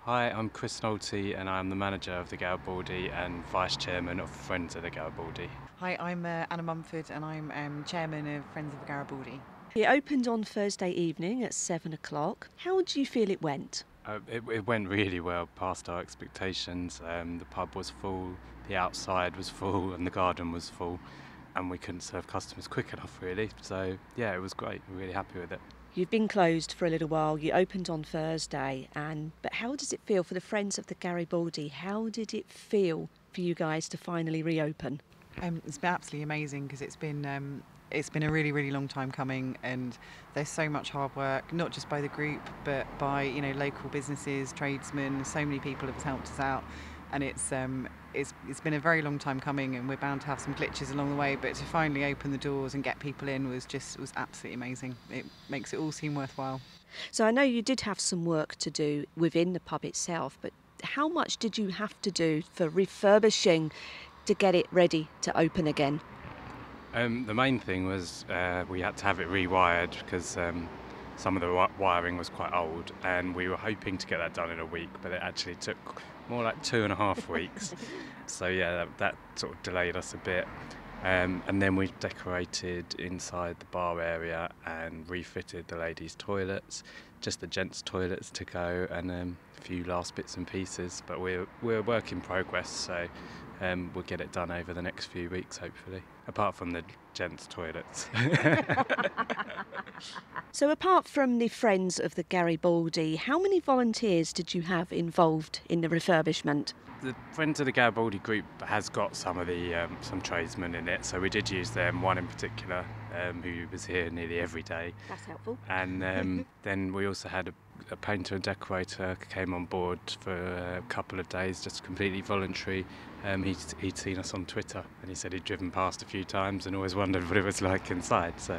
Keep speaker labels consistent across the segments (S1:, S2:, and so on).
S1: Hi, I'm Chris Nolte and I'm the manager of the Garibaldi and vice chairman of Friends of the Garibaldi.
S2: Hi, I'm Anna Mumford and I'm chairman of Friends of the Garibaldi.
S3: It opened on Thursday evening at 7 o'clock. How do you feel it went?
S1: It went really well, past our expectations. The pub was full, the outside was full and the garden was full, and we couldn't serve customers quick enough really. So yeah, it was great, we're really happy with it.
S3: You've been closed for a little while. You opened on Thursday, but how does it feel for the Friends of the Garibaldi? How did it feel for you guys to finally reopen?
S2: It's been absolutely amazing because it's been a really, really long time coming, and there's so much hard work, not just by the group, but by local businesses, tradesmen. So many people have helped us out, and it's been a very long time coming, and we're bound to have some glitches along the way. But to finally open the doors and get people in was absolutely amazing. It makes it all seem worthwhile.
S3: So I know you did have some work to do within the pub itself, but how much did you have to do for refurbishing to get it ready to open again?
S1: The main thing was we had to have it rewired because some of the wiring was quite old, and we were hoping to get that done in a week, but it actually took more like 2.5 weeks. So yeah, that sort of delayed us a bit. And then we decorated inside the bar area and refitted the ladies' toilets, just the gents' toilets to go, and a few last bits and pieces. But we're a work in progress, so we'll get it done over the next few weeks, hopefully. Apart from the gents' toilets.
S3: So apart from the Friends of the Garibaldi, how many volunteers did you have involved in the refurbishment?
S1: The Friends of the Garibaldi group has got some of the some tradesmen in it, so we did use them. One in particular who was here nearly every day.
S3: That's helpful.
S1: And then we also had a painter and decorator came on board for a couple of days, just completely voluntary. He'd seen us on Twitter and he said he'd driven past a few times and always wondered what it was like inside. So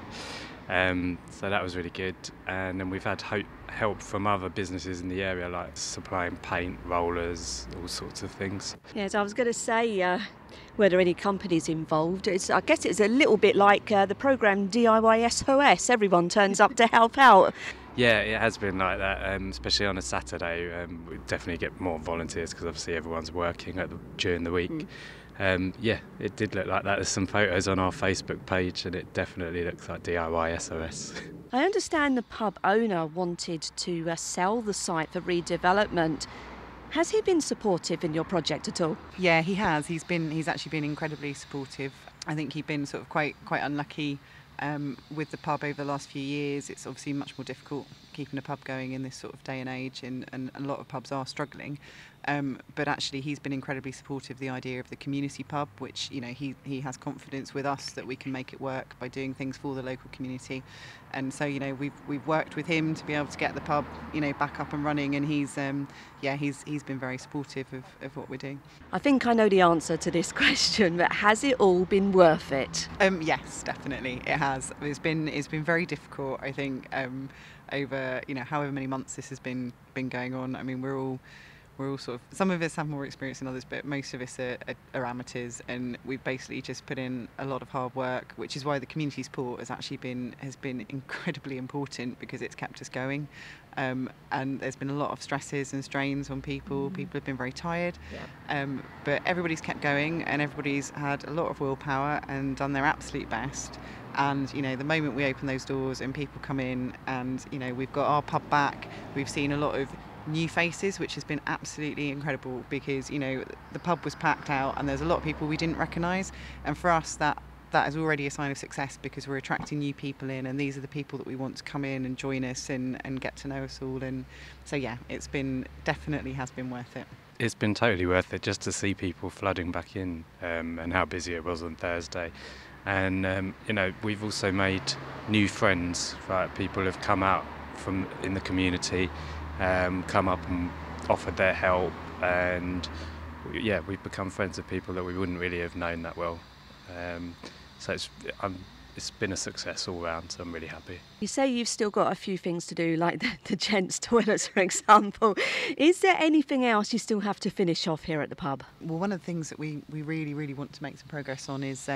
S1: that was really good. And then we've had help from other businesses in the area, like supplying paint, rollers, all sorts of things.
S3: Yes, I was going to say, were there any companies involved? I guess it's a little bit like the programme DIY SOS. Everyone turns up to help out.
S1: Yeah, it has been like that, especially on a Saturday. We definitely get more volunteers because obviously everyone's working during the week. Yeah, it did look like that. There's some photos on our Facebook page and it definitely looks like DIY SOS.
S3: I understand the pub owner wanted to sell the site for redevelopment. Has he been supportive in your project at all?
S2: Yeah, he has. He's actually been incredibly supportive. I think he'd been sort of quite unlucky with the pub over the last few years. It's obviously much more difficult keeping a pub going in this sort of day and age, and a lot of pubs are struggling. But actually he's been incredibly supportive of the idea of the community pub, which he has confidence with us that we can make it work by doing things for the local community. And so we've worked with him to be able to get the pub back up and running, and he's been very supportive of what we're doing.
S3: I think I know the answer to this question, but has it all been worth it?
S2: Yes, definitely it has. It's been very difficult, I think, over however many months this has been going on. I mean, we're all sort of, some of us have more experience than others, but most of us are amateurs, and we've basically just put in a lot of hard work, which is why the community support has been incredibly important, because it's kept us going. And there's been a lot of stresses and strains on people. People have been very tired, but everybody's kept going, and everybody's had a lot of willpower and done their absolute best. And the moment we open those doors and people come in, and we've got our pub back, we've seen a lot of new faces, which has been absolutely incredible, because the pub was packed out and there's a lot of people we didn't recognise, and for us that is already a sign of success, because we're attracting new people in, and these are the people that we want to come in and join us and get to know us all. And so yeah, definitely has been worth it.
S1: It's been totally worth it just to see people flooding back in, and how busy it was on Thursday. And we've also made new friends, right? People have come out from in the community, come up and offered their help, and we've become friends with people that we wouldn't really have known that well. So it's been a success all round, so I'm really happy.
S3: You say you've still got a few things to do, like the gents' toilets, for example. Is there anything else you still have to finish off here at the pub?
S2: Well, one of the things that we really, really want to make some progress on is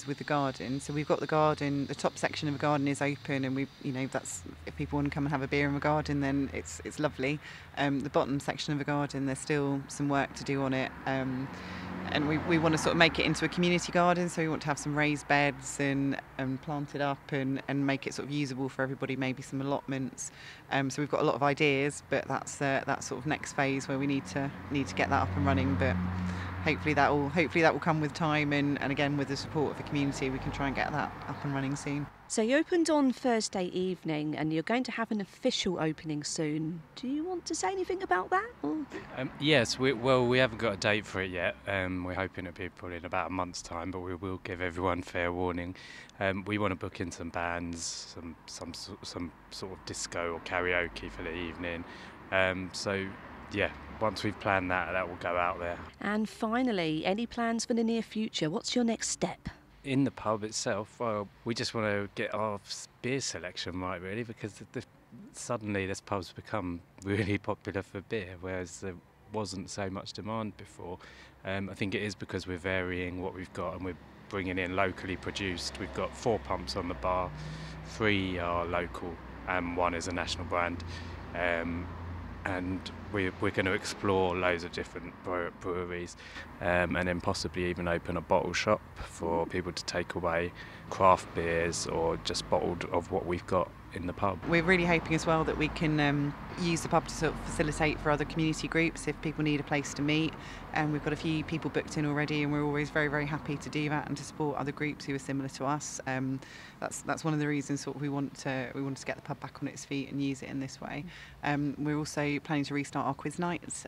S2: with the garden. So we've got the garden, the top section of the garden is open, and that's, if people want to come and have a beer in the garden, then it's lovely. The bottom section of the garden, there's still some work to do on it. And we want to sort of make it into a community garden, so we want to have some raised beds and plant it up and make it sort of usable for everybody, maybe some allotments. So we've got a lot of ideas, but that's that sort of next phase where we need to get that up and running. But hopefully that will come with time, and again with the support of the community, we can try and get that up and running soon.
S3: So you opened on Thursday evening, and you're going to have an official opening soon. Do you want to say anything about that?
S1: Yes, we haven't got a date for it yet. We're hoping it'll be probably in about a month's time, but we will give everyone fair warning. We want to book in some bands, some sort of disco or karaoke for the evening. So yeah, once we've planned that will go out there.
S3: And finally, any plans for the near future? What's your next step?
S1: In the pub itself, well, we just want to get our beer selection right, really, because suddenly this pub's become really popular for beer, whereas there wasn't so much demand before. I think it is because we're varying what we've got, and we're bringing in locally produced. We've got 4 pumps on the bar, 3 are local, and 1 is a national brand. And we're going to explore loads of different breweries, and then possibly even open a bottle shop for people to take away craft beers or just bottled of what we've got in the pub.
S2: We're really hoping as well that we can use the pub to sort of facilitate for other community groups if people need a place to meet. And we've got a few people booked in already, and we're always very, very happy to do that and to support other groups who are similar to us. That's one of the reasons sort of we want to get the pub back on its feet and use it in this way. We're also planning to restart our quiz nights.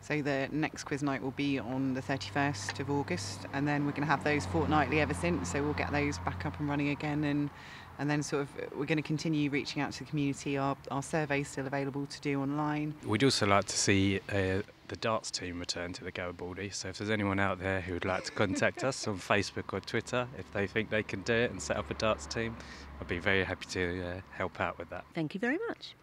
S2: So the next quiz night will be on the 31st of August, and then we're going to have those fortnightly ever since. So we'll get those back up and running again, and then sort of we're going to continue reaching out to the community. Our survey's still available to do online.
S1: We'd also like to see the darts team return to the Garibaldi, so if there's anyone out there who would like to contact us on Facebook or Twitter, if they think they can do it and set up a darts team, I'd be very happy to help out with that.
S3: Thank you very much.